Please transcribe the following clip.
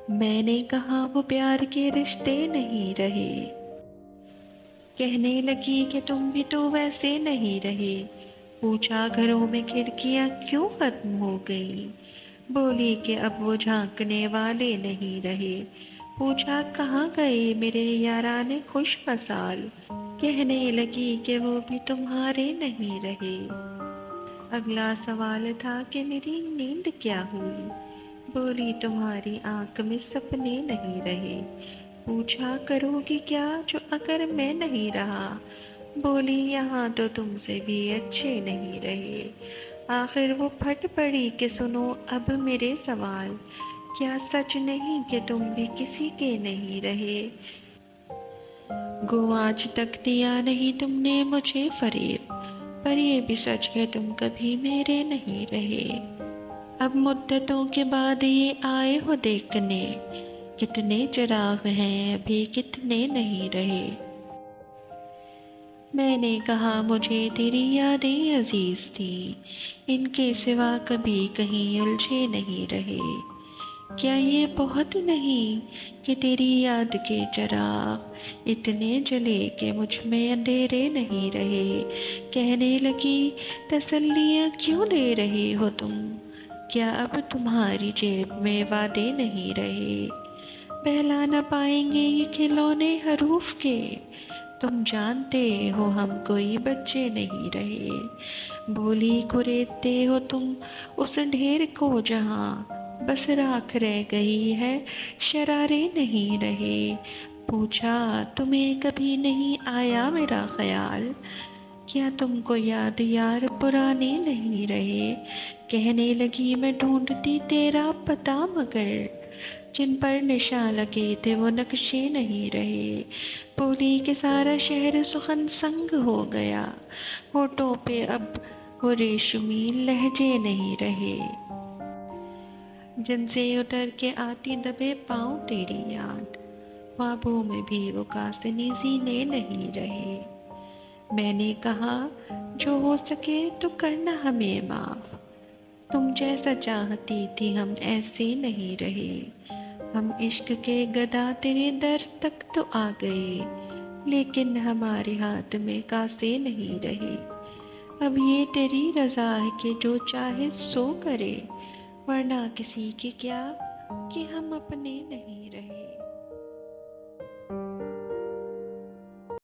मैंने कहा वो प्यार के रिश्ते नहीं रहे। कहने लगी कि तुम भी तो वैसे नहीं रहे। पूछा घरों में खिड़कियां क्यों खत्म हो गई। बोली कि अब वो झांकने वाले नहीं रहे। पूछा कहाँ गए मेरे याराने खुश खसाल। कहने लगी कि वो भी तुम्हारे नहीं रहे। अगला सवाल था कि मेरी नींद क्या हुई। बोली तुम्हारी आंख में सपने नहीं रहे। पूछा करोगी क्या जो अगर मैं नहीं रहा। बोली यहाँ तो तुमसे भी अच्छे नहीं रहे। आखिर वो फट पड़ी कि सुनो अब मेरे सवाल। क्या सच नहीं कि तुम भी किसी के नहीं रहे। गो आज तक दिया नहीं तुमने मुझे फरेब। पर ये भी सच है तुम कभी मेरे नहीं रहे। अब मुद्दतों के बाद ये आए हो देखने। कितने चिराग हैं अभी कितने नहीं रहे। मैंने कहा मुझे तेरी यादें अजीज थी। इनके सिवा कभी कहीं उलझे नहीं रहे। क्या ये बहुत नहीं कि तेरी याद के चिराग इतने जले कि मुझ में अंधेरे नहीं रहे। कहने लगी तसल्लियाँ क्यों ले रहे हो तुम। क्या अब तुम्हारी जेब में वादे नहीं रहे। बहला न पाएंगे ये खिलौने हरूफ के। तुम जानते हो हम कोई बच्चे नहीं रहे। बोली कुरेदते हो तुम उस ढेर को जहाँ बस राख रह गई है शरारे नहीं रहे। पूछा तुम्हें कभी नहीं आया मेरा ख्याल। क्या तुमको याद यार पुराने नहीं रहे। कहने लगी मैं ढूंढती तेरा पता मगर जिन पर निशान लगे थे वो नक्शे नहीं रहे। बोली कि सारा शहर सुखन संग हो गया। होठों पे अब वो रेशमी लहजे नहीं रहे। जिनसे उतर के आती दबे पाँव तेरी याद। ख्वाबों में भी वो कासनी जीने नहीं रहे। मैंने कहा जो हो सके तो करना हमें माफ। तुम जैसा चाहती थी हम ऐसे नहीं रहे। हम इश्क के गदा तेरे दर तक तो आ गए। लेकिन हमारे हाथ में कासे नहीं रहे। अब ये तेरी रजा है कि जो चाहे सो करे। वरना किसी की क्या कि हम अपने नहीं रहे।